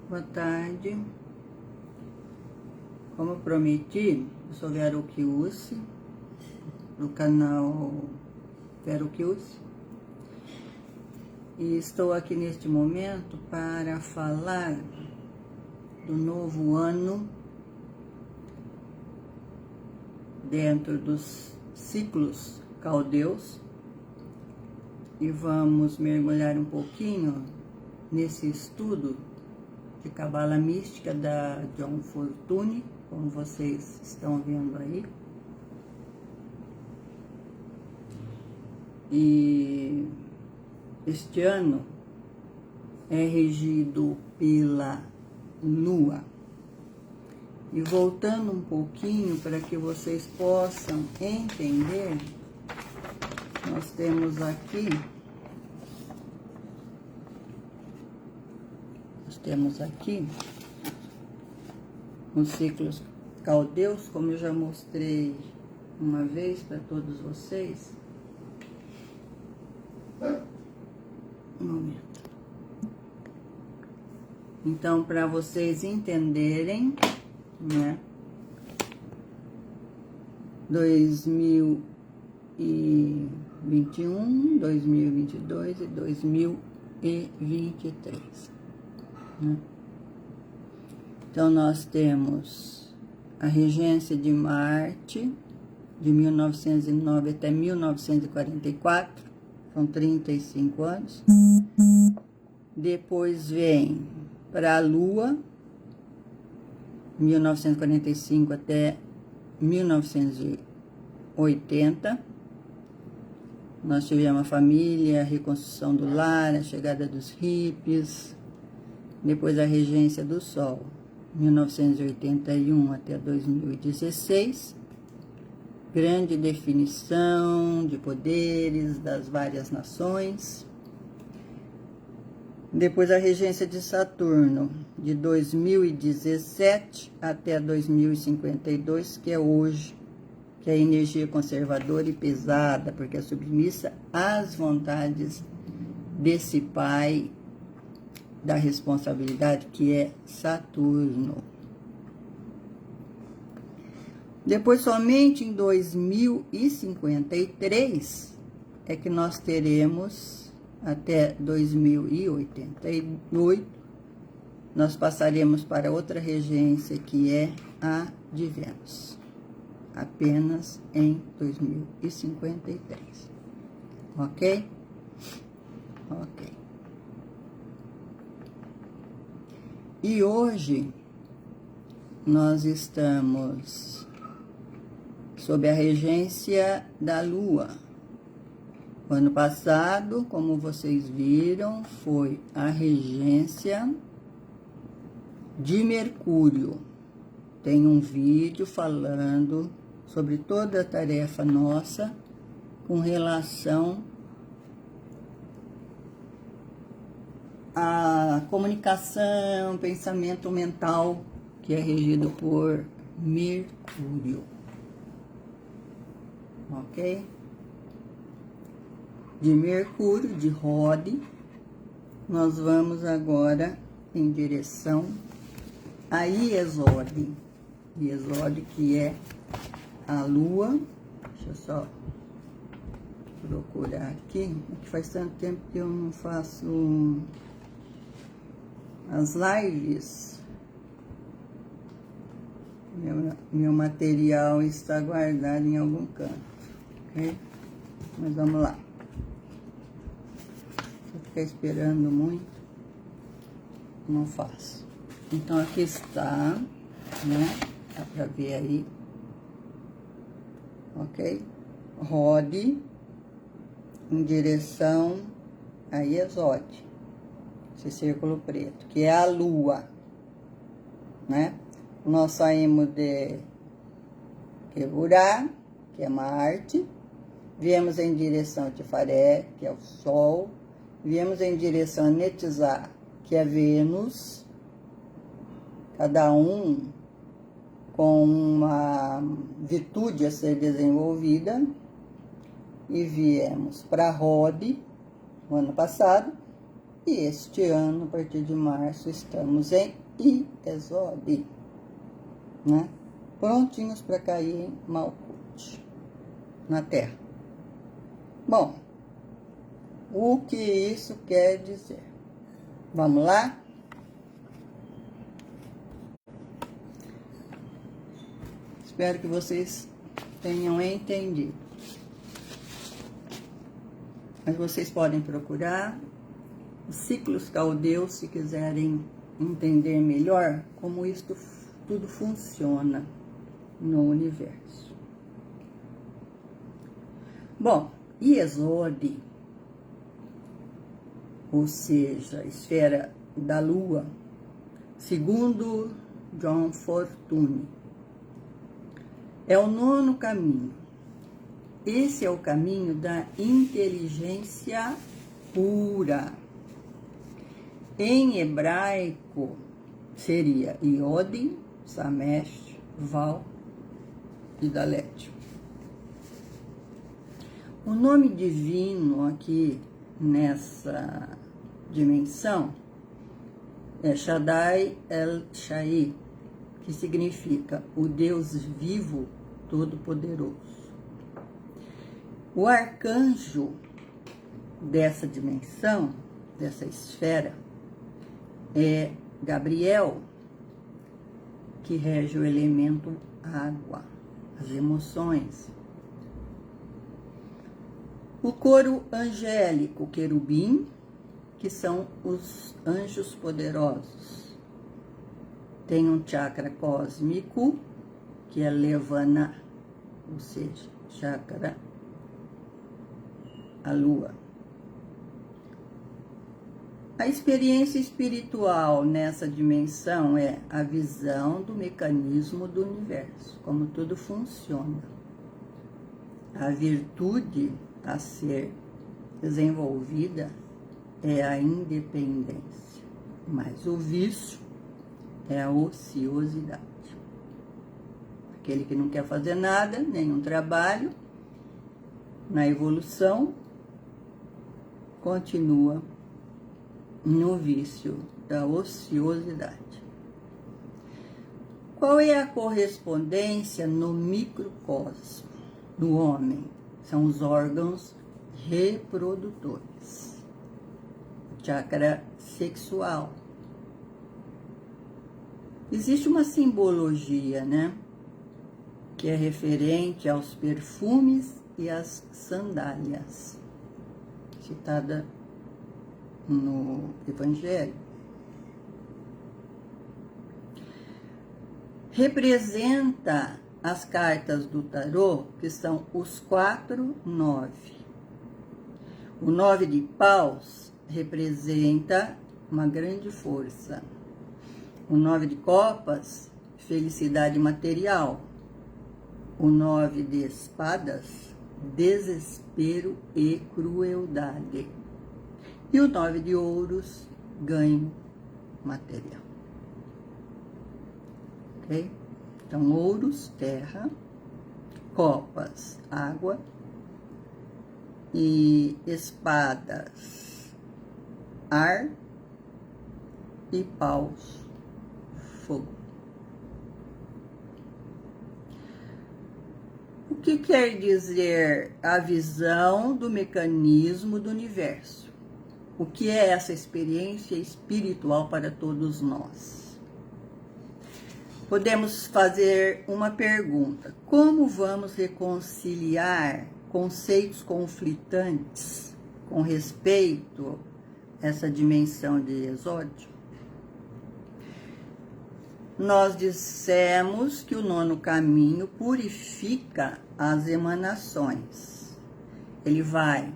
Boa tarde. Como eu prometi, eu sou Vera Uchiussi, do canal Vera Uchiussi, e estou aqui neste momento para falar do novo ano dentro dos ciclos caldeus, e vamos mergulhar um pouquinho nesse estudo de cabala mística da John Fortune, como vocês estão vendo aí. E este ano é regido pela Lua. E voltando um pouquinho para que vocês possam entender, nós temos aqui os ciclos caldeus, como eu já mostrei uma vez para todos vocês. Um momento. Então, para vocês entenderem, né, 2021, 2022 e 2023. Né? Então, nós temos a regência de Marte, de 1909 até 1944, são 35 anos. Depois vem para a Lua, 1945 até 1980. Nós tivemos a família, a reconstrução do lar, a chegada dos hippies. Depois a regência do Sol, 1981 até 2016. Grande definição de poderes das várias nações. Depois a regência de Saturno, de 2017 até 2052, que é hoje, que é a energia conservadora e pesada, porque é submissa às vontades desse pai da responsabilidade, que é Saturno. Depois, somente em 2053, é que nós teremos, até 2088, nós passaremos para outra regência, que é a de Vênus. Apenas em 2053. Ok? Ok. E hoje nós estamos sob a regência da Lua. O ano passado, como vocês viram, foi a regência de Mercúrio. Tem um vídeo falando sobre toda a tarefa nossa com relação à comunicação, pensamento mental, que é regido por Mercúrio. Ok? De Mercúrio, de Rode, nós vamos agora em direção a Iesode. Iesode, que é a Lua. Deixa eu só procurar aqui, que faz tanto tempo que eu não faço as lives. Meu material está guardado em algum canto, ok? Mas vamos lá. Se eu ficar esperando muito, não faço. Então, aqui está, né? Dá pra ver aí. Ok? Rode em direção a Iesode. Esse círculo preto, que é a Lua, né? Nós saímos de Queburá, que é Marte, viemos em direção a Tifaré, que é o Sol, viemos em direção a Netizá, que é Vênus, cada um com uma virtude a ser desenvolvida, e viemos para Rode, no ano passado, E este ano, a partir de março, estamos em Iesod, né? Prontinhos para cair em Malkuth, na Terra. Bom, o que isso quer dizer? Vamos lá? Espero que vocês tenham entendido. Mas vocês podem procurar os ciclos caldeus se quiserem entender melhor como isto tudo funciona no universo. Bom, Iesod, ou seja, a esfera da Lua, segundo John Fortune, é o 9º caminho. Esse é o caminho da inteligência pura. Em hebraico, seria Iod, Samesh, Val e Dalet. O nome divino aqui nessa dimensão é Shaddai El-Shai, que significa o Deus vivo todo-poderoso. O arcanjo dessa dimensão, dessa esfera, é Gabriel, que rege o elemento água, as emoções. O coro angélico, querubim, que são os anjos poderosos. Tem um chakra cósmico, que é Levana, ou seja, chakra, a lua. A experiência espiritual nessa dimensão é a visão do mecanismo do universo, como tudo funciona. A virtude a ser desenvolvida é a independência, mas o vício é a ociosidade. Aquele que não quer fazer nada, nenhum trabalho, na evolução, continua no vício da ociosidade. Qual é a correspondência no microcosmo do homem? São os órgãos reprodutores. O chakra sexual. Existe uma simbologia, né? Que é referente aos perfumes e às sandálias, citada no Evangelho. Representa as cartas do tarô, que são os 4 9. O 9 de paus representa uma grande força. O 9 de copas, felicidade material. O 9 de espadas, desespero e crueldade. E o 9 de ouros, ganho material. Ok? Então, ouros, terra, copas, água, e espadas, ar, e paus, fogo. O que quer dizer a visão do mecanismo do universo? O que é essa experiência espiritual para todos nós? Podemos fazer uma pergunta: como vamos reconciliar conceitos conflitantes com respeito a essa dimensão de Exódio? Nós dissemos que o 9º caminho purifica as emanações. Ele vai,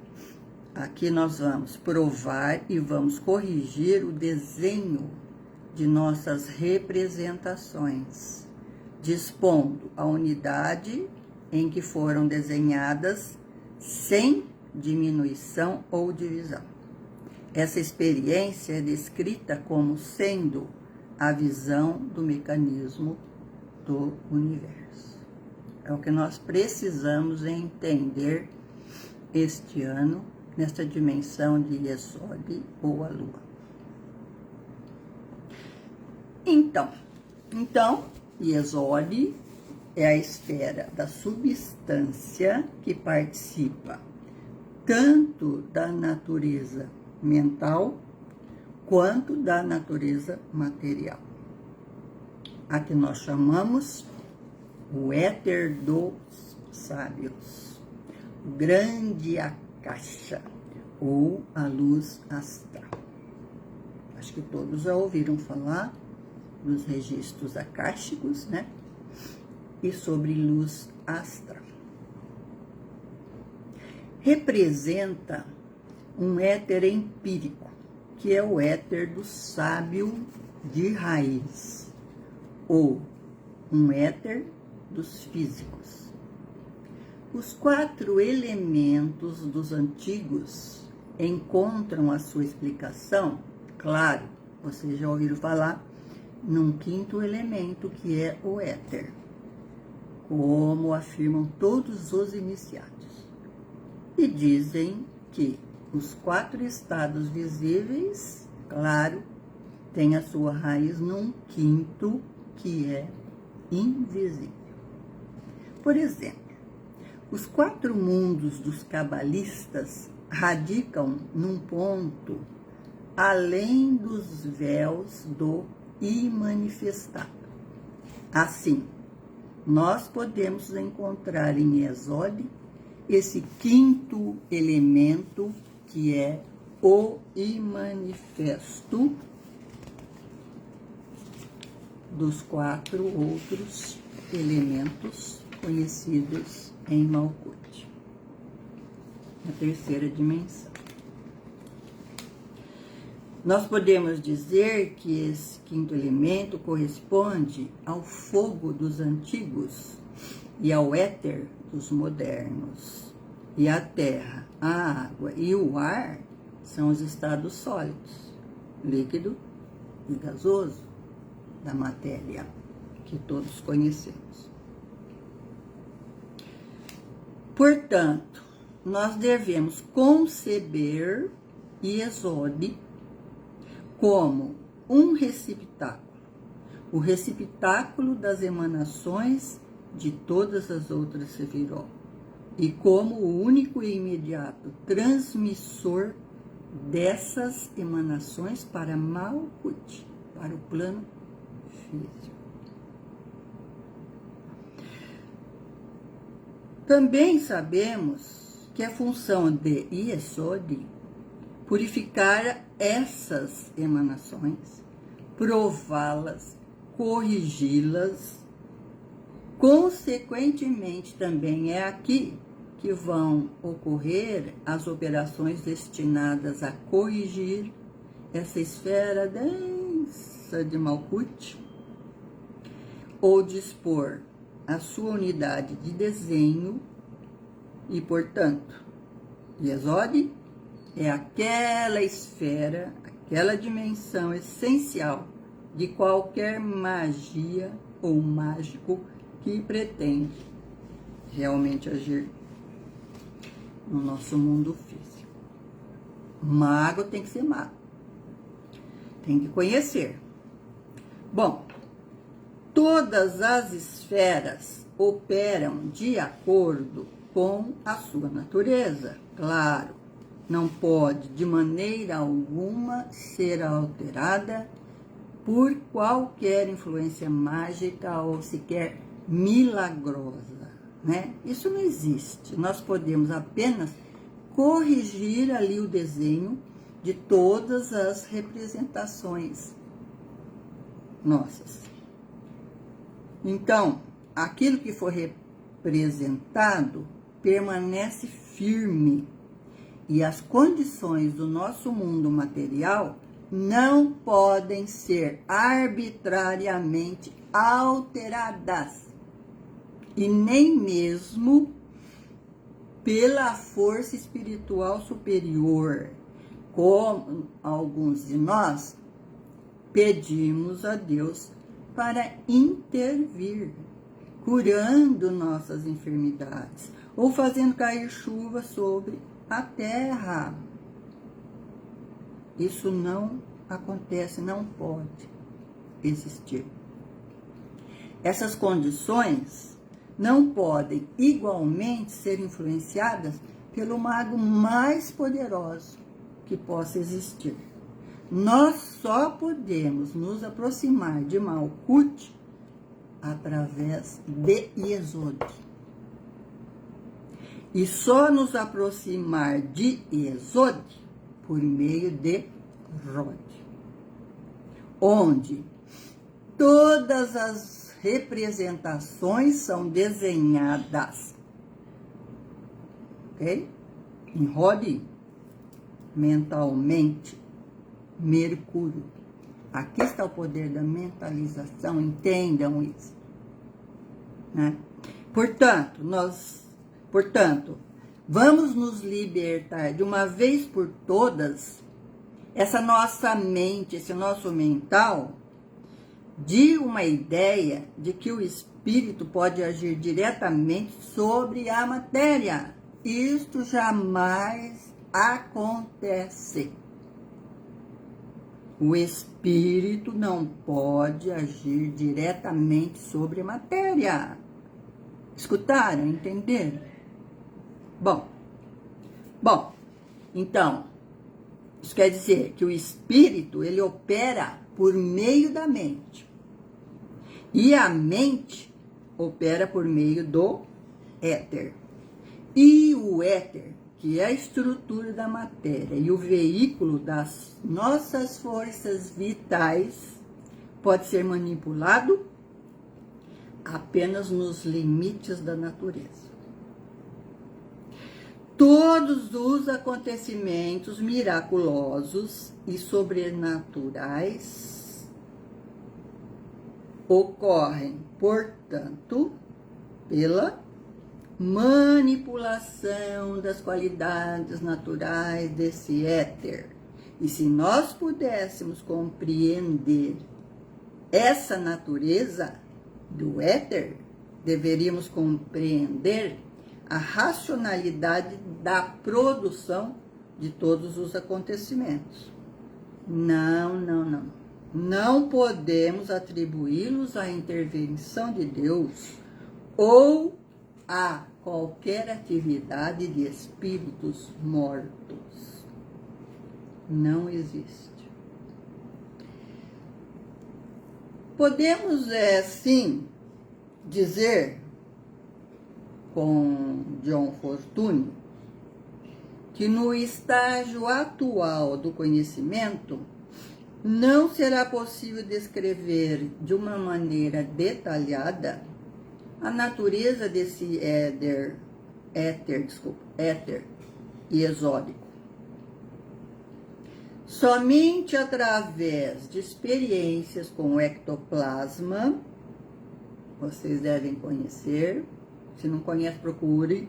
aqui nós vamos provar e vamos corrigir o desenho de nossas representações, dispondo a unidade em que foram desenhadas sem diminuição ou divisão. Essa experiência é descrita como sendo a visão do mecanismo do universo. É o que nós precisamos entender este ano nesta dimensão de Iesod ou a Lua. Então, Iesod é a esfera da substância que participa tanto da natureza mental quanto da natureza material. A que nós chamamos o éter dos sábios, o grande Akasha, ou a luz astral. Acho que todos já ouviram falar dos registros akáshicos, né? E sobre luz astral. Representa um éter empírico, que é o éter do sábio de raiz, ou um éter dos físicos. Os 4 elementos dos antigos encontram a sua explicação, claro, vocês já ouviram falar, num 5º elemento, que é o éter, como afirmam todos os iniciados. E dizem que os 4 estados visíveis, claro, têm a sua raiz num 5º, que é invisível. Por exemplo, os 4 mundos dos cabalistas radicam num ponto além dos véus do imanifestado. Assim, nós podemos encontrar em Iesod esse 5º elemento, que é o imanifesto dos 4 outros elementos conhecidos em Malkuth, na 3ª dimensão. Nós podemos dizer que esse 5º elemento corresponde ao fogo dos antigos e ao éter dos modernos. E a terra, a água e o ar são os estados sólidos, líquido e gasoso da matéria, que todos conhecemos. Portanto, nós devemos conceber Iesod como um receptáculo, o receptáculo das emanações de todas as outras Sefirot, e como o único e imediato transmissor dessas emanações para Malkuth, para o plano físico. Também sabemos que a função de Iesod purificar essas emanações, prová-las, corrigi-las. Consequentemente, também é aqui que vão ocorrer as operações destinadas a corrigir essa esfera densa de Malkuth, ou dispor a sua unidade de desenho, e, portanto, Iesod é aquela esfera, aquela dimensão essencial de qualquer magia ou mágico que pretende realmente agir no nosso mundo físico. Mago tem que ser mago, tem que conhecer. Bom, todas as esferas operam de acordo com a sua natureza, claro. Não pode, de maneira alguma, ser alterada por qualquer influência mágica ou sequer milagrosa, né? Isso não existe. Nós podemos apenas corrigir ali o desenho de todas as representações nossas. Então, aquilo que for representado permanece firme, e as condições do nosso mundo material não podem ser arbitrariamente alteradas, e nem mesmo pela força espiritual superior, como alguns de nós pedimos a Deus para intervir, curando nossas enfermidades, ou fazendo cair chuva sobre a Terra. Isso não acontece, não pode existir. Essas condições não podem igualmente ser influenciadas pelo mago mais poderoso que possa existir. Nós só podemos nos aproximar de Malkuth através de Yesod. E só nos aproximar de Yesod por meio de Rod, onde todas as representações são desenhadas, ok? Em Rod, mentalmente, Mercúrio. Aqui está o poder da mentalização, entendam isso, né? Portanto, vamos nos libertar de uma vez por todas essa nossa mente, esse nosso mental, de uma ideia de que o espírito pode agir diretamente sobre a matéria. Isto jamais acontece. O espírito não pode agir diretamente sobre a matéria. Escutaram? Entenderam? Bom, então, isso quer dizer que o espírito, ele opera por meio da mente. E a mente opera por meio do éter. E o éter, que é a estrutura da matéria e o veículo das nossas forças vitais, pode ser manipulado apenas nos limites da natureza. Todos os acontecimentos miraculosos e sobrenaturais ocorrem, portanto, pela manipulação das qualidades naturais desse éter. E se nós pudéssemos compreender essa natureza do éter, deveríamos compreender a racionalidade da produção de todos os acontecimentos. Não podemos atribuí-los à intervenção de Deus ou a qualquer atividade de espíritos mortos. Não existe. Podemos, sim, dizer, com John Fortune, que no estágio atual do conhecimento não será possível descrever de uma maneira detalhada a natureza desse éter exódico. Somente através de experiências com o ectoplasma, vocês devem conhecer, se não conhece, procure.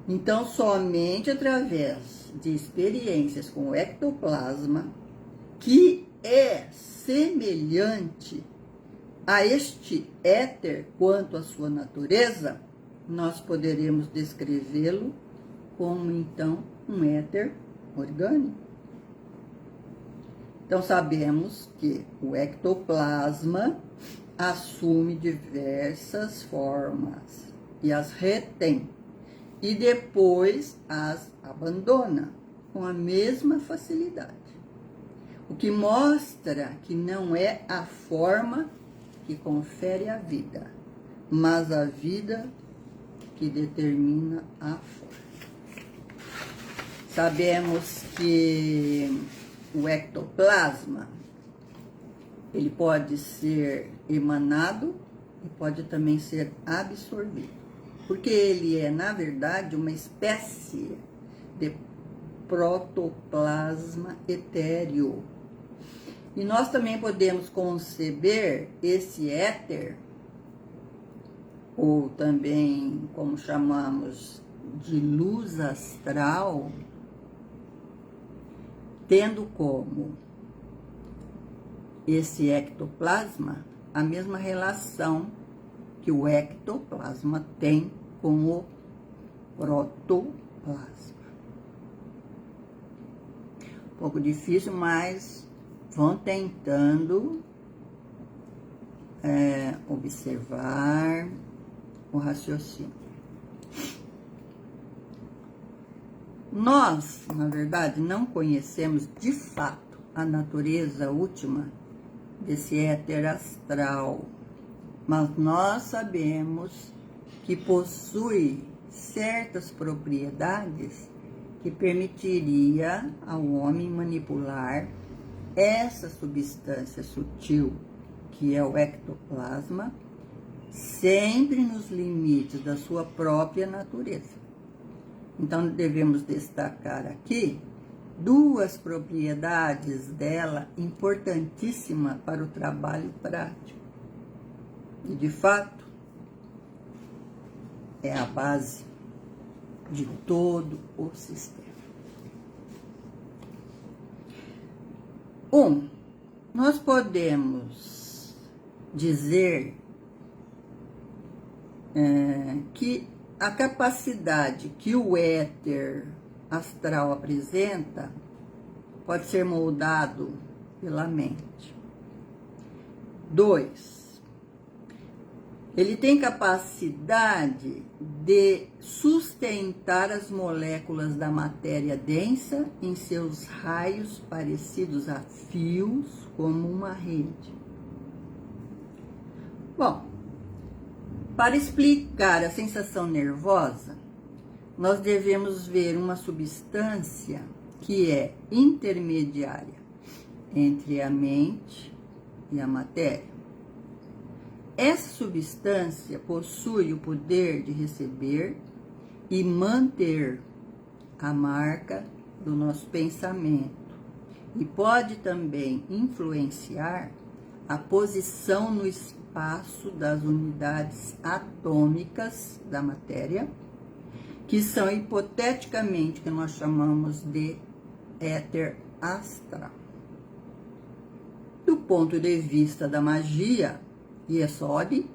Então, somente através de experiências com o ectoplasma, que é semelhante a este éter quanto à sua natureza, nós poderemos descrevê-lo como, então, um éter orgânico. Então, sabemos que o ectoplasma assume diversas formas e as retém, e depois as abandona com a mesma facilidade. O que mostra que não é a forma que confere a vida, mas a vida que determina a forma. Sabemos que o ectoplasma, ele pode ser emanado e pode também ser absorvido, porque ele é, na verdade, uma espécie de protoplasma etéreo. E nós também podemos conceber esse éter, ou também, como chamamos, de luz astral, tendo como esse ectoplasma a mesma relação que o ectoplasma tem com o ectoplasma. Um pouco difícil, mas vão tentando observar o raciocínio. Nós, na verdade, não conhecemos de fato a natureza última desse éter astral, mas nós sabemos que possui certas propriedades que permitiria ao homem manipular essa substância sutil, que é o ectoplasma, sempre nos limites da sua própria natureza. Então, devemos destacar aqui duas propriedades dela importantíssimas para o trabalho prático. E, de fato, é a base de todo o sistema. Nós podemos dizer que a capacidade que o éter astral apresenta pode ser moldado pela mente. 2, ele tem capacidade de sustentar as moléculas da matéria densa em seus raios parecidos a fios, como uma rede. Bom, para explicar a sensação nervosa, nós devemos ver uma substância que é intermediária entre a mente e a matéria. Essa substância possui o poder de receber e manter a marca do nosso pensamento e pode também influenciar a posição no espaço das unidades atômicas da matéria, que são hipoteticamente que nós chamamos de éter astral. Do ponto de vista da magia, Yesod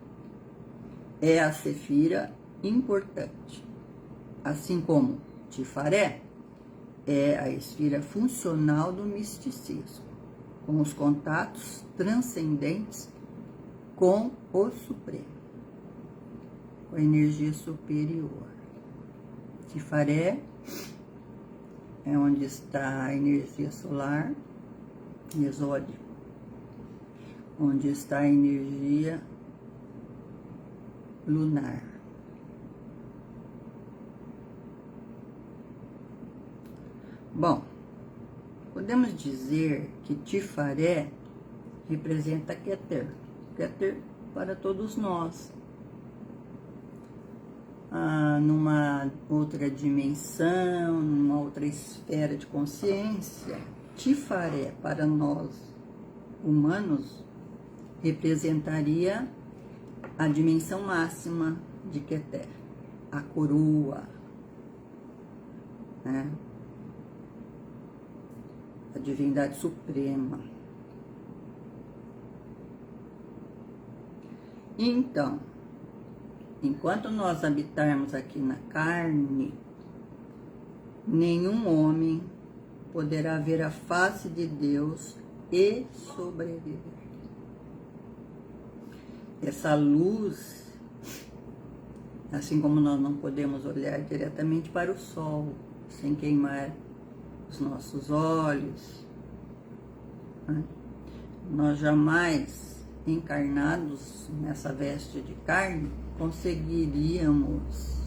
é a sefira importante, assim como Tifaré é a esfera funcional do misticismo, com os contatos transcendentes com o Supremo, com a energia superior. Tifaré é onde está a energia solar, Yesod, onde está a energia lunar. Bom, podemos dizer que Tifaré representa Keter, Keter para todos nós. Numa outra dimensão, numa outra esfera de consciência, Tifaré para nós humanos representaria a dimensão máxima de Keter, a coroa, né? A divindade suprema. Então, enquanto nós habitarmos aqui na carne, nenhum homem poderá ver a face de Deus e sobreviver. Essa luz, assim como nós não podemos olhar diretamente para o sol, sem queimar os nossos olhos, né? Nós jamais, encarnados nessa veste de carne, conseguiríamos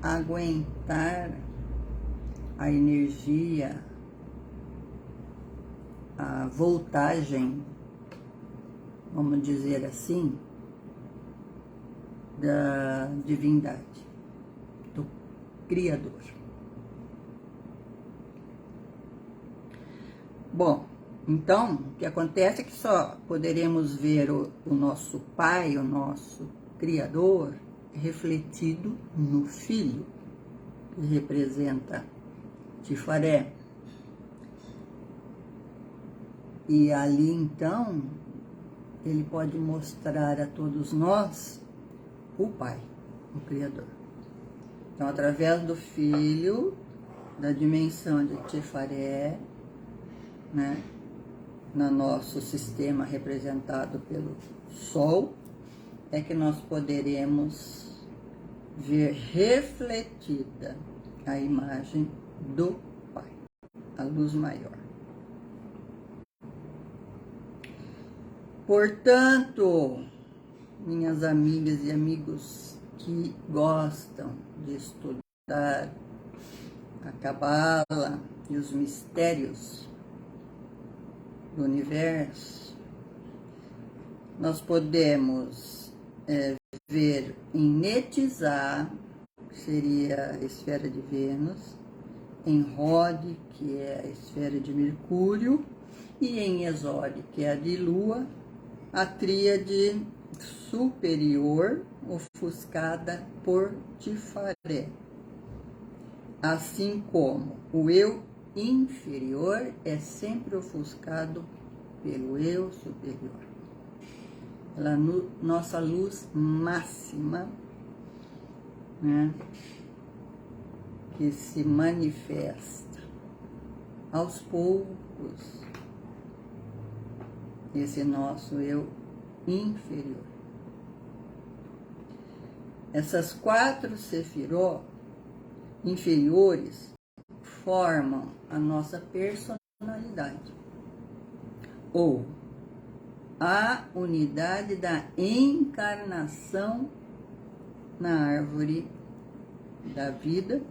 aguentar a energia, a voltagem, vamos dizer assim, da divindade, do Criador. Bom, então, o que acontece é que só poderemos ver o nosso Pai, o nosso Criador, refletido no Filho, que representa Tifaré. E ali, então, ele pode mostrar a todos nós o Pai, o Criador. Então, através do Filho, da dimensão de Tifaré, né, no nosso sistema representado pelo Sol, é que nós poderemos ver refletida a imagem do Pai, a luz maior. Portanto, minhas amigas e amigos que gostam de estudar a Cabala e os mistérios do universo, nós podemos ver em Netizá, que seria a esfera de Vênus, em Rod, que é a esfera de Mercúrio, e em Exode, que é a de Lua, a tríade superior ofuscada por Tifaré, assim como o eu inferior é sempre ofuscado pelo eu superior. Ela é nossa luz máxima, né, que se manifesta aos poucos, esse nosso eu inferior. Essas 4 sefirot inferiores formam a nossa personalidade, ou a unidade da encarnação na árvore da vida,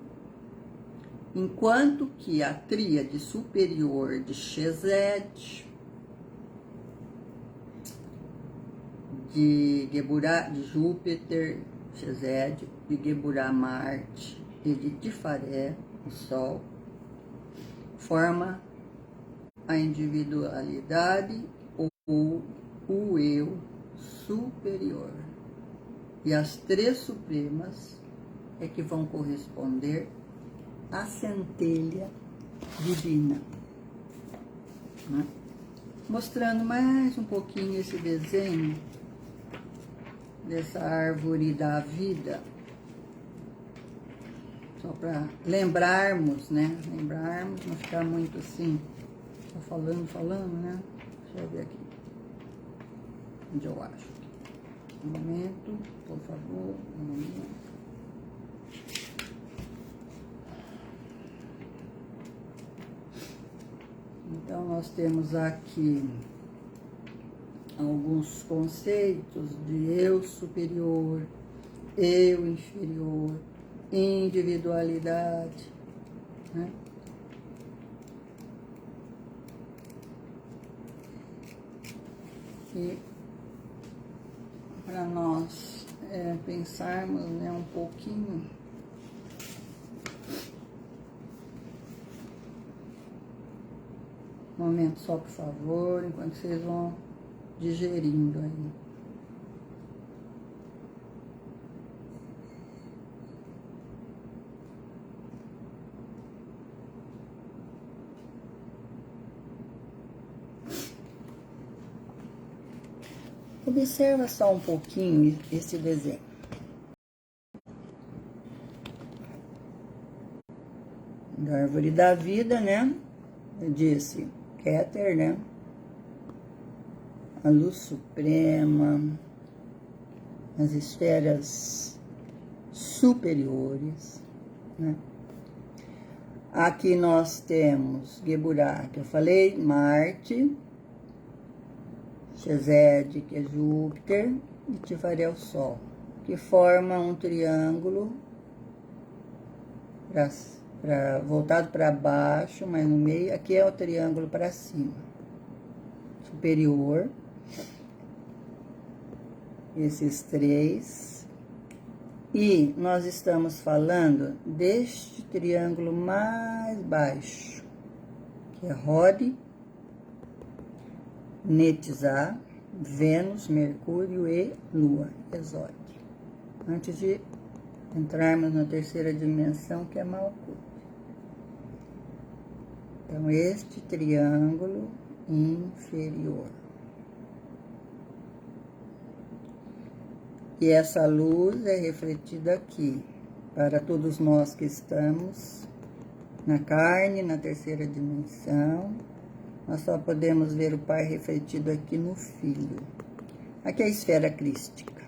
enquanto que a tríade superior de Chesed, de Geburah, de Júpiter, Chesed, de Geburah, Marte, e de Tifaré, o Sol, forma a individualidade ou o eu superior. E as 3 supremas é que vão corresponder à centelha divina, né? Mostrando mais um pouquinho esse desenho dessa árvore da vida, só para lembrarmos, né? Lembrarmos, não ficar muito assim, só falando, né? Deixa eu ver aqui onde eu acho. Um momento, por favor, um momento. Então, nós temos aqui alguns conceitos de eu superior, eu inferior, individualidade, né? E para nós pensarmos, né, um pouquinho um momento só, por favor, enquanto vocês vão digerindo aí. Observa só um pouquinho esse desenho. Da árvore da vida, né? Eu disse Keter, né? A luz suprema, as esferas superiores, né? Aqui nós temos Geburah, que eu falei, Marte, Chesed, que é Júpiter, e Tifaré, o Sol, que forma um triângulo voltado para baixo, mas no meio, aqui é o triângulo para cima, superior, esses 3, e nós estamos falando deste triângulo mais baixo, que é Rod, Netizá, Vênus, Mercúrio e Lua, Exode. Antes de entrarmos na terceira dimensão, que é Malkuth. Então, este triângulo inferior. E essa luz é refletida aqui, para todos nós que estamos na carne, na terceira dimensão. Nós só podemos ver o Pai refletido aqui no Filho. Aqui é a esfera crística,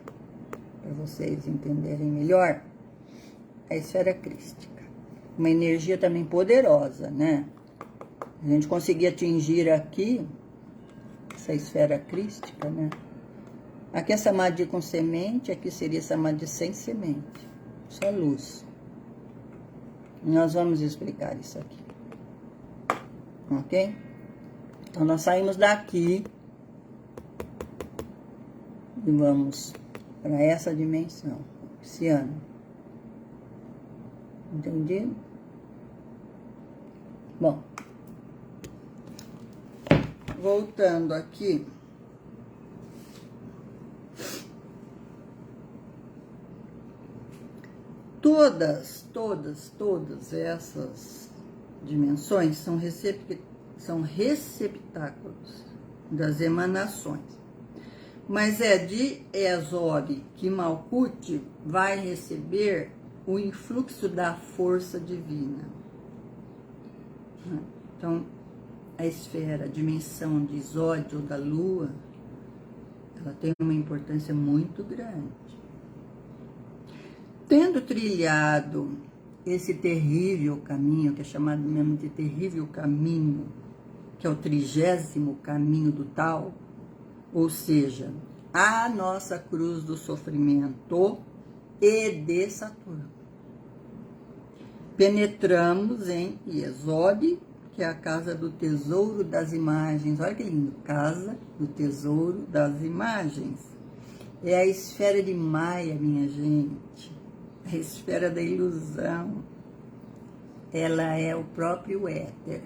para vocês entenderem melhor. A esfera crística, uma energia também poderosa, né? A gente conseguir atingir aqui essa esfera crística, né? Aqui é samadhi com semente, aqui seria samadhi sem semente, só luz. Nós vamos explicar isso aqui, ok? Então, nós saímos daqui e vamos para essa dimensão, esse ano. Entendido? Bom, voltando aqui, todas essas dimensões são receptáculos das emanações. Mas é de Ezori que Malkuth vai receber o influxo da força divina. Então, a esfera, a dimensão de Zod ou da Lua, ela tem uma importância muito grande. Tendo trilhado esse terrível caminho, que é chamado mesmo de terrível caminho, que é o 30º caminho do Tal, ou seja, a nossa cruz do sofrimento e de Saturno. Penetramos em Yesod, que é a casa do tesouro das imagens. Olha que lindo, casa do tesouro das imagens. É a esfera de Maia, minha gente. A esfera da ilusão. Ela é o próprio éter.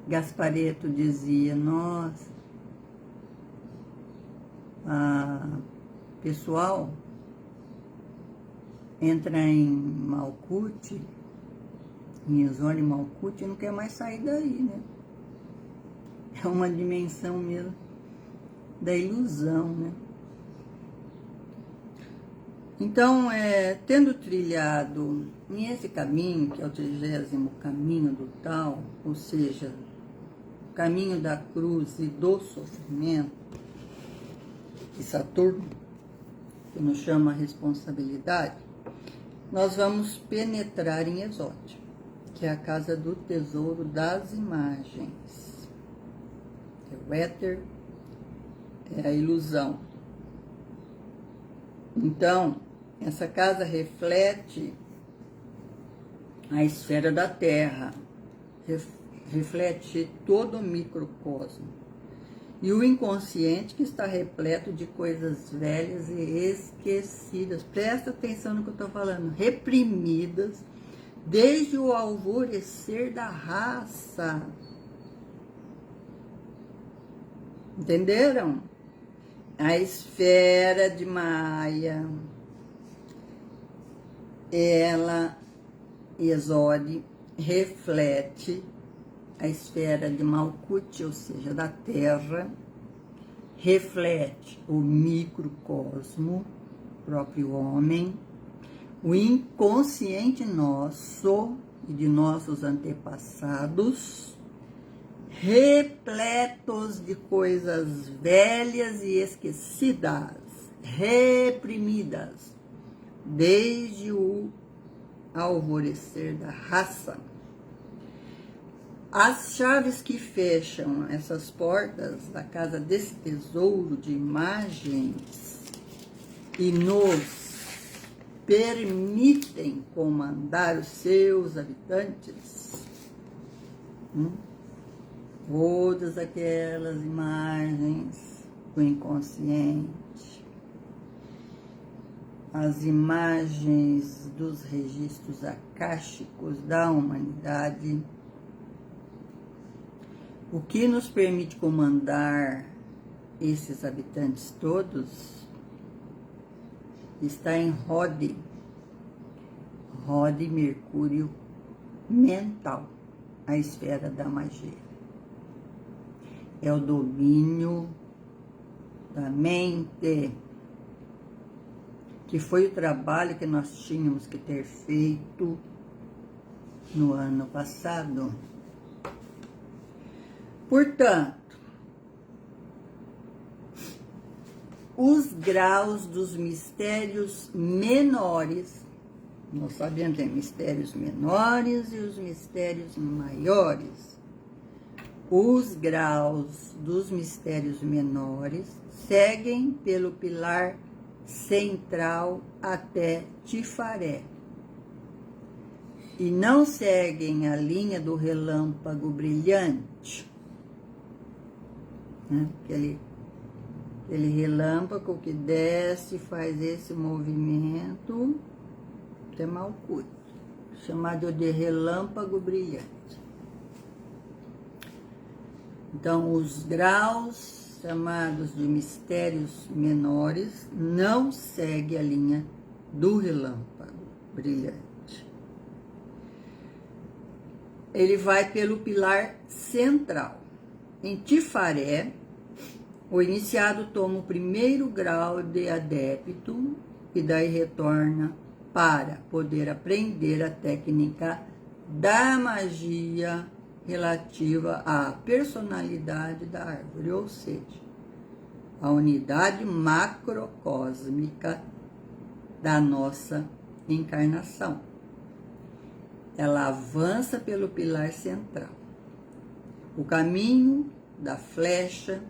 Gasparetto dizia, nossa, pessoal entra em Malkuth, em Ezori Malkuth, e não quer mais sair daí, né? É uma dimensão mesmo da ilusão, né? Então, tendo trilhado nesse caminho, que é o 30º caminho do Tal, ou seja, o caminho da cruz e do sofrimento, de Saturno, que nos chama a responsabilidade, nós vamos penetrar em Yesod, que é a casa do tesouro das imagens. É o éter, é a ilusão. Então, essa casa reflete a esfera da Terra, reflete todo o microcosmo. E o inconsciente que está repleto de coisas velhas e esquecidas. Presta atenção no que eu estou falando. Reprimidas desde o alvorecer da raça. Entenderam? A esfera de Maia, ela, Yesod, reflete a esfera de Malkuth, ou seja, da Terra, reflete o microcosmo, o próprio homem, o inconsciente nosso e de nossos antepassados, repletos de coisas velhas e esquecidas, reprimidas, desde o alvorecer da raça. As chaves que fecham essas portas da casa desse tesouro de imagens e nos permitem comandar os seus habitantes, todas aquelas imagens do inconsciente, as imagens dos registros akáshicos da humanidade, o que nos permite comandar esses habitantes todos está em Rode Mercúrio mental, a esfera da magia. É o domínio da mente, que foi o trabalho que nós tínhamos que ter feito no ano passado. Portanto, os graus dos mistérios menores, nós sabemos que tem mistérios menores e os mistérios maiores. Os graus dos mistérios menores seguem pelo pilar central até Tifaré e não seguem a linha do relâmpago brilhante, né? Aquele relâmpago que desce, faz esse movimento, até Malkuth, chamado de relâmpago brilhante. Então, os graus chamados de mistérios menores não seguem a linha do relâmpago brilhante. Ele vai pelo pilar central. Em Tifaré, o iniciado toma o primeiro grau de adepto e daí retorna para poder aprender a técnica da magia relativa à personalidade da árvore, ou seja, a unidade macrocósmica da nossa encarnação. Ela avança pelo pilar central, o caminho da flecha,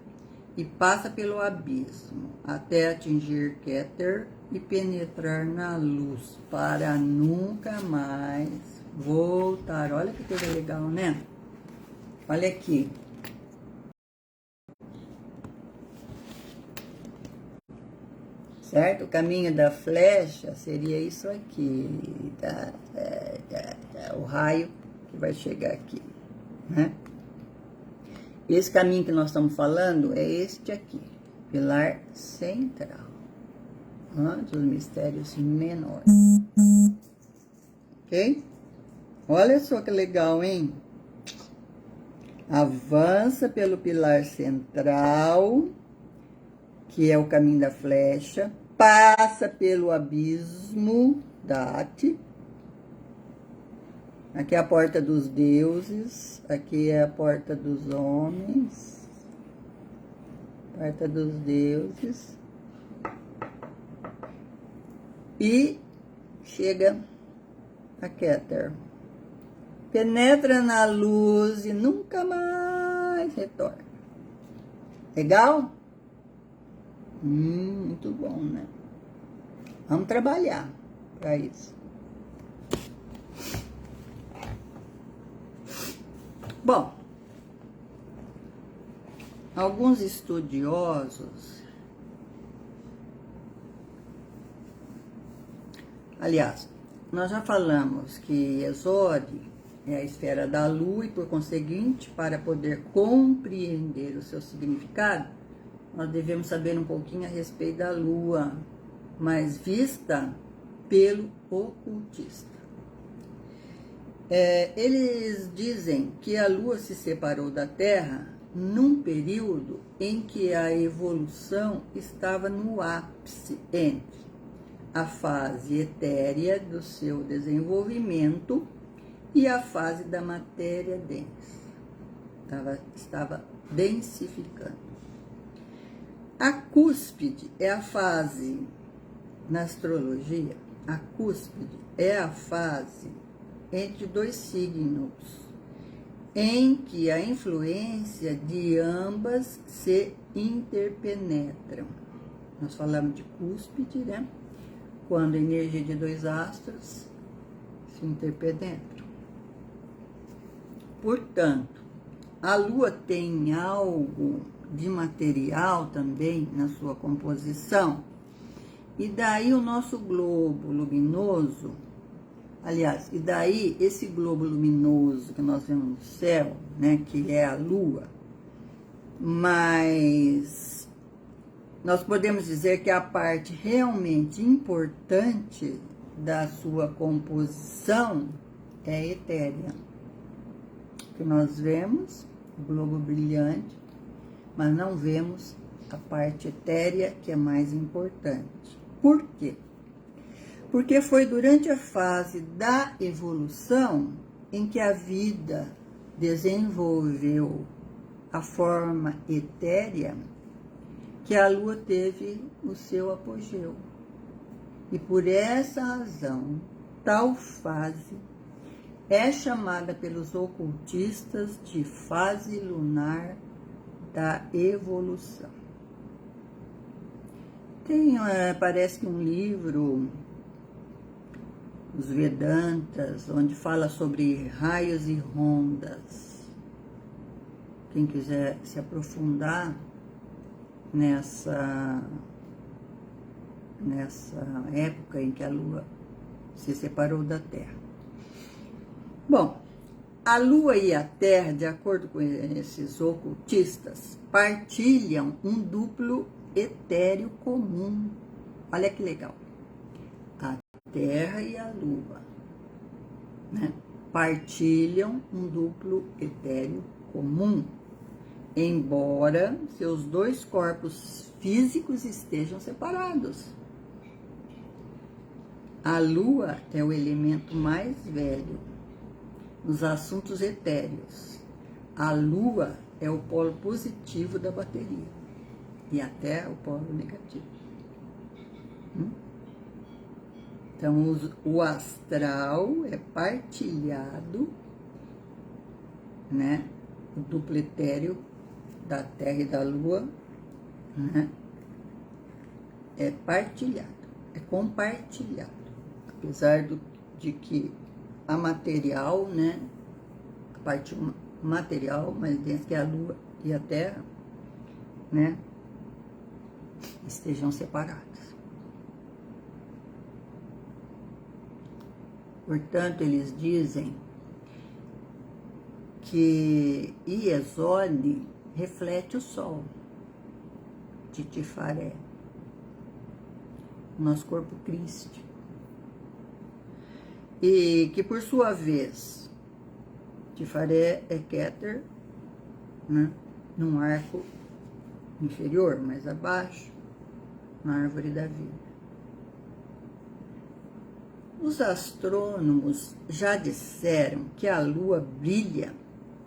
e passa pelo abismo até atingir Keter e penetrar na luz para nunca mais voltar. Olha que coisa legal, né? Olha aqui. Certo? O caminho da flecha seria isso aqui, tá? O raio que vai chegar aqui, né? Esse caminho que nós estamos falando é este aqui, pilar central, dos mistérios menores. Ok? Olha só que legal, hein? Avança pelo pilar central, que é o caminho da flecha, passa pelo abismo da Ati. Aqui é a porta dos deuses, aqui é a porta dos homens, porta dos deuses, e chega a Keter. Penetra na luz e nunca mais retorna. Legal? Muito bom, né? Vamos trabalhar para isso. Bom, alguns estudiosos, aliás, nós já falamos que Exode é a esfera da lua e, por conseguinte, para poder compreender o seu significado, nós devemos saber um pouquinho a respeito da lua, mas vista pelo ocultista. Eles dizem que a Lua se separou da Terra num período em que a evolução estava no ápice entre a fase etérea do seu desenvolvimento e a fase da matéria densa. Estava densificando. A cúspide é a fase, na astrologia, a cúspide é a fase entre dois signos, em que a influência de ambas se interpenetram. Nós falamos de cúspide, né? Quando a energia de dois astros se interpenetram. Portanto, a Lua tem algo de material também na sua composição, e daí o nosso globo luminoso, aliás, e daí esse globo luminoso que nós vemos no céu, né, que é a Lua, mas nós podemos dizer que a parte realmente importante da sua composição é etérea. Que nós vemos o globo brilhante, mas não vemos a parte etérea, que é mais importante. Por quê? Porque foi durante a fase da evolução em que a vida desenvolveu a forma etérea que a Lua teve o seu apogeu. E por essa razão, tal fase é chamada pelos ocultistas de fase lunar da evolução. Tem, parece que um livro, os Vedantas, onde fala sobre raios e rondas. Quem quiser se aprofundar nessa época em que a Lua se separou da Terra. Bom, a Lua e a Terra, de acordo com esses ocultistas, partilham um duplo etéreo comum. Olha que legal. A Terra e a Lua, né, partilham um duplo etéreo comum, embora seus dois corpos físicos estejam separados. A Lua é o elemento mais velho nos assuntos etéreos. A Lua é o polo positivo da bateria e a Terra o polo negativo. Então, o astral é partilhado, né? O duplo etéreo da Terra e da Lua, né? É partilhado, é compartilhado. Apesar de que a material, né? A parte material, mas dentro que a Lua e a Terra, né? Estejam separadas. Portanto, eles dizem que Iesole reflete o Sol de Tifaré, nosso corpo crístico, e que, por sua vez, Tifaré é Keter, né, num arco inferior, mais abaixo, na árvore da vida. Os astrônomos já disseram que a Lua brilha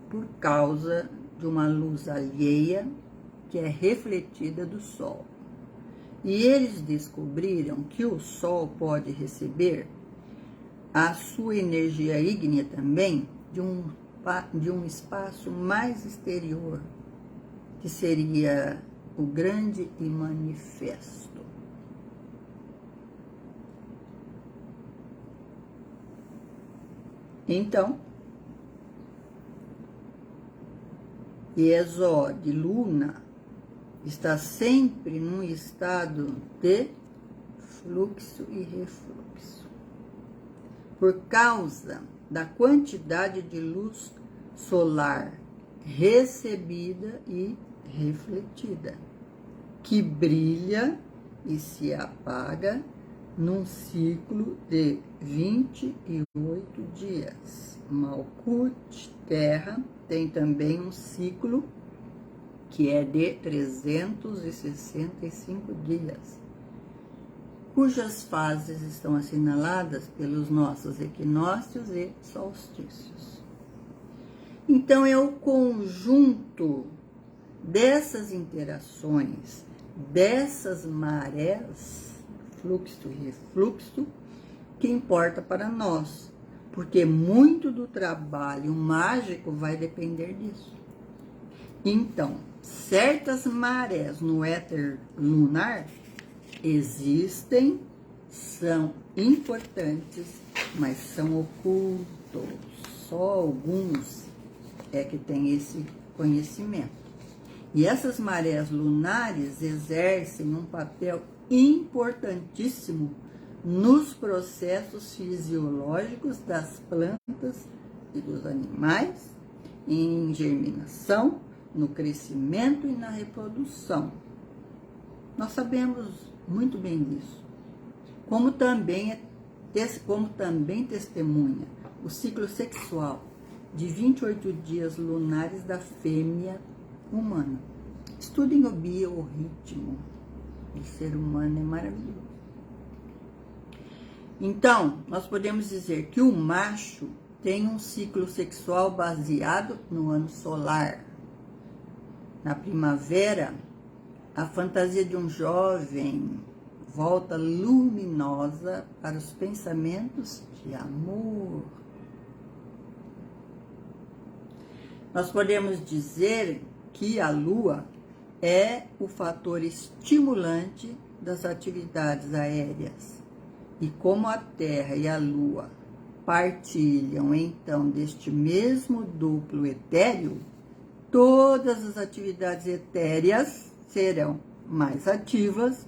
por causa de uma luz alheia que é refletida do Sol. E eles descobriram que o Sol pode receber a sua energia ígnea também de um espaço mais exterior, que seria o grande e manifesto. Então, Iesode, Luna, está sempre num estado de fluxo e refluxo, por causa da quantidade de luz solar recebida e refletida, que brilha e se apaga num ciclo de 28 dias. Malkuth, Terra, tem também um ciclo que é de 365 dias, cujas fases estão assinaladas pelos nossos equinócios e solstícios. Então, é o conjunto dessas interações, dessas marés, fluxo e refluxo, que importa para nós, porque muito do trabalho mágico vai depender disso. Então, certas marés no éter lunar existem, são importantes, mas são ocultos. Só alguns é que têm esse conhecimento. E essas marés lunares exercem um papel importantíssimo nos processos fisiológicos das plantas e dos animais, em germinação, no crescimento e na reprodução. Nós sabemos muito bem disso. Como também testemunha o ciclo sexual de 28 dias lunares da fêmea humana. Estudem o biorritmo do ser humano, é maravilhoso. Então, nós podemos dizer que o macho tem um ciclo sexual baseado no ano solar. Na primavera, a fantasia de um jovem volta luminosa para os pensamentos de amor. Nós podemos dizer que a lua é o fator estimulante das atividades aéreas. E como a Terra e a Lua partilham, então, deste mesmo duplo etéreo, todas as atividades etéreas serão mais ativas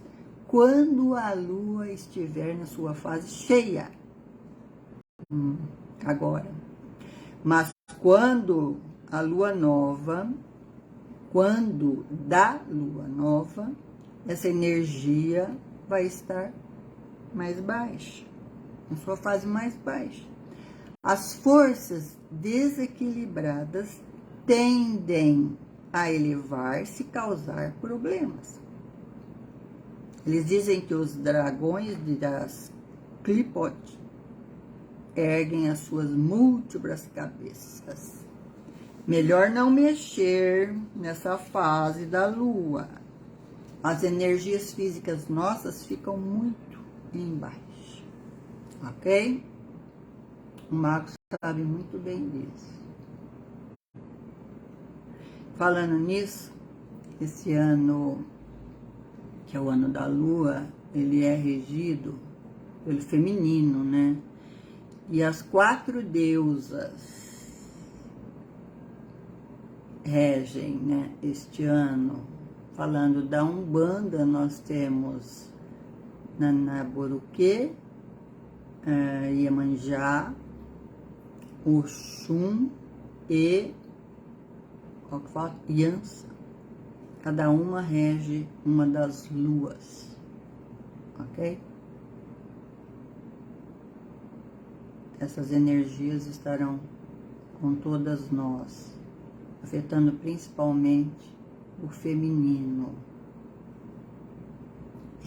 quando a Lua estiver na sua fase cheia. Agora. Mas quando da Lua Nova, essa energia vai estar mais baixa, na sua fase mais baixa. As forças desequilibradas tendem a elevar-se e causar problemas. Eles dizem que os dragões das Clipot erguem as suas múltiplas cabeças. Melhor não mexer nessa fase da Lua. As energias físicas nossas ficam muito embaixo, ok? O Marcos sabe muito bem disso. Falando nisso, esse ano, que é o ano da Lua, ele é regido pelo feminino, né? E as 4 deusas regem, né, este ano. Falando da Umbanda, nós temos Nanaboruquê, Iemanjá, Oxum e qual que fala? Yansa. Cada uma rege uma das luas, ok? Essas energias estarão com todas nós, afetando principalmente o feminino.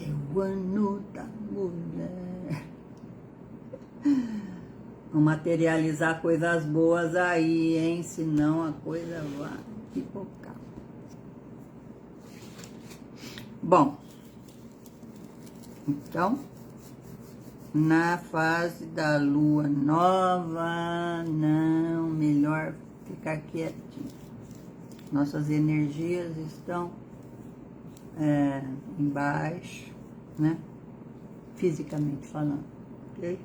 É o ano da mulher. Vamos materializar coisas boas aí, hein? Senão a coisa vai pipocar. Bom, então, na fase da Lua Nova, não, melhor ficar quietinho. Nossas energias estão embaixo, né? Fisicamente falando, ok?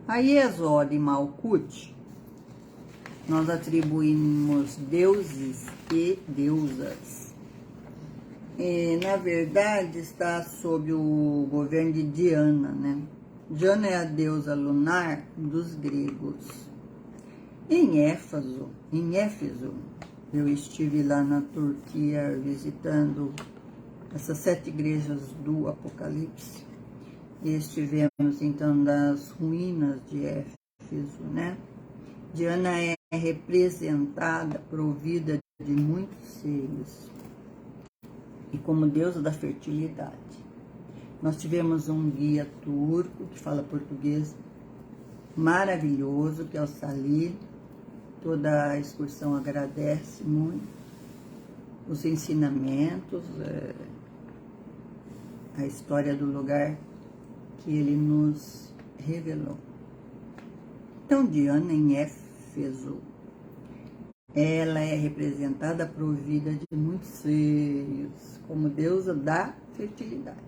A Iesod e Malkuth, nós atribuímos deuses e deusas. E, na verdade, está sob o governo de Diana, né? Diana é a deusa lunar dos gregos. Em Éfeso, eu estive lá na Turquia visitando essas 7 igrejas do Apocalipse. E estivemos, então, nas ruínas de Éfeso, né? Diana é representada, provida de muitos seios, e como deusa da fertilidade. Nós tivemos um guia turco que fala português maravilhoso, que é o Salih. Toda a excursão agradece muito os ensinamentos, a história do lugar que ele nos revelou. Então, Diana em Éfeso, ela é representada, provida de muitos seios, como deusa da fertilidade.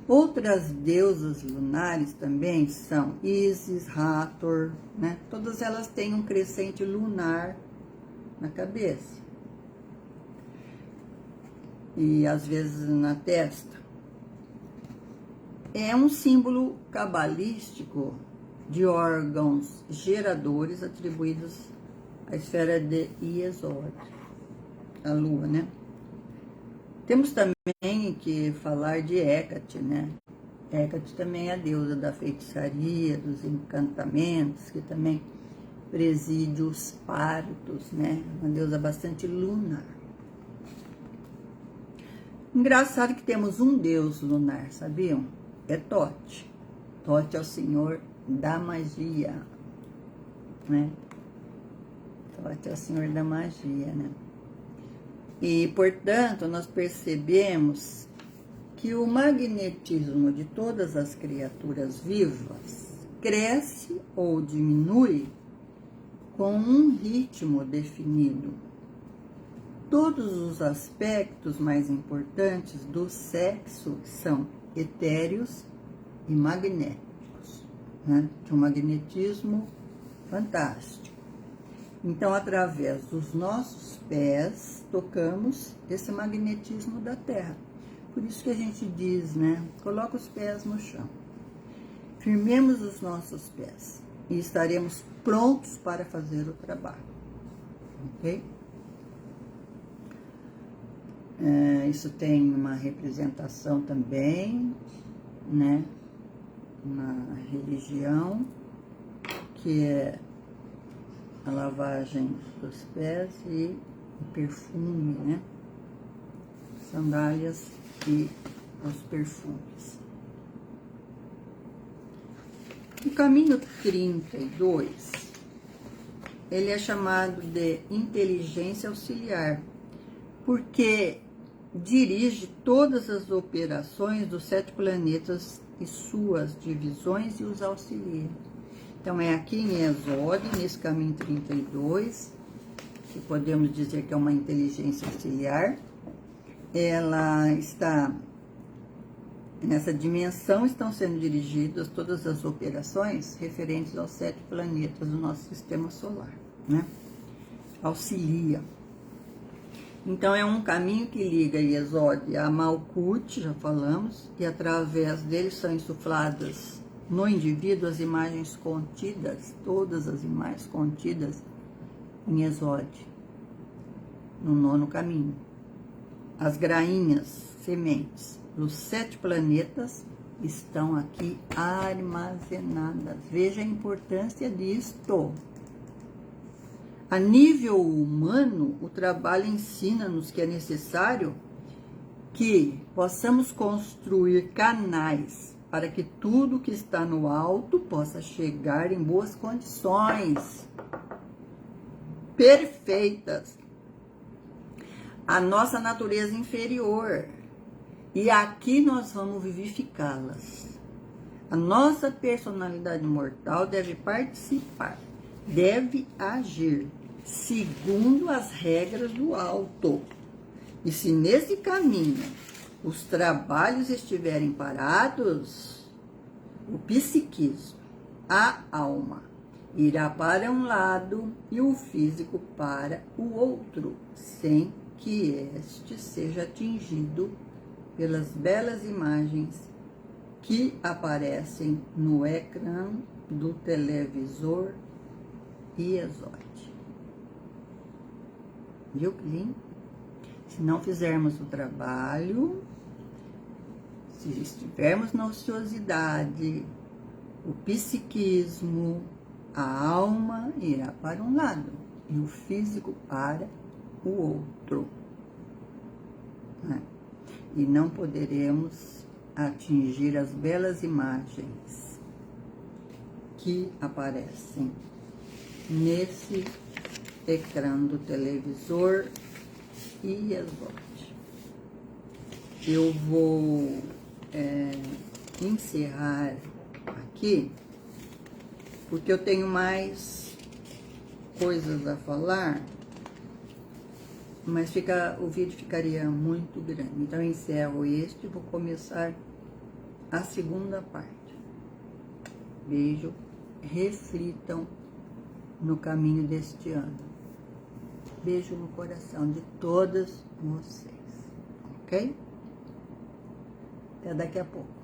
Outras deusas lunares também são Isis, Hathor, né? Todas elas têm um crescente lunar na cabeça. E às vezes na testa. É um símbolo cabalístico de órgãos geradores atribuídos à esfera de Iesod, a lua, né? Temos também que falar de Hécate, né? Hécate também é a deusa da feitiçaria, dos encantamentos, que também preside os partos, né? Uma deusa bastante lunar. Engraçado que temos um deus lunar, sabiam? é Thoth. Thoth é o senhor da magia, né? Thoth é o senhor da magia, né? E, portanto, nós percebemos que o magnetismo de todas as criaturas vivas cresce ou diminui com um ritmo definido. Todos os aspectos mais importantes do sexo são etéreos e magnéticos, né? De um magnetismo fantástico. Então, através dos nossos pés, tocamos esse magnetismo da Terra. Por isso que a gente diz, né? Coloca os pés no chão. Firmemos os nossos pés e estaremos prontos para fazer o trabalho. Ok? Isso tem uma representação também, né? Na religião, que é a lavagem dos pés e o perfume, né? Sandálias e os perfumes. O caminho 32, ele é chamado de inteligência auxiliar, porque dirige todas as operações dos 7 planetas e suas divisões e os auxilia. Então, é aqui em Exode, nesse caminho 32, que podemos dizer que é uma inteligência auxiliar. Ela está, nessa dimensão, estão sendo dirigidas todas as operações referentes aos 7 planetas do nosso sistema solar, né? Auxilia. Então, é um caminho que liga Exode a Malkuth, já falamos, e através dele são insufladas no indivíduo as imagens contidas, todas as imagens contidas em Exode, no 9º caminho. As grainhas, sementes dos 7 planetas estão aqui armazenadas. Veja a importância disto. A nível humano, o trabalho ensina-nos que é necessário que possamos construir canais para que tudo que está no alto possa chegar em boas condições, perfeitas, a nossa natureza inferior. E aqui nós vamos vivificá-las. A nossa personalidade mortal deve participar, deve agir segundo as regras do alto. E se nesse caminho os trabalhos estiverem parados, o psiquismo, a alma, irá para um lado e o físico para o outro, sem que este seja atingido pelas belas imagens que aparecem no ecrã do televisor e Exode. Viu que lindo? Se não fizermos o trabalho, se estivermos na ociosidade, o psiquismo, a alma irá para um lado e o físico para o outro. Né? E não poderemos atingir as belas imagens que aparecem nesse ecrã do televisor e Exode. Eu vou encerrar aqui, porque eu tenho mais coisas a falar, mas o vídeo ficaria muito grande. Então, eu encerro este e vou começar a segunda parte. Beijo, reflitam no caminho deste ano. Beijo no coração de todas vocês, ok? Até daqui a pouco.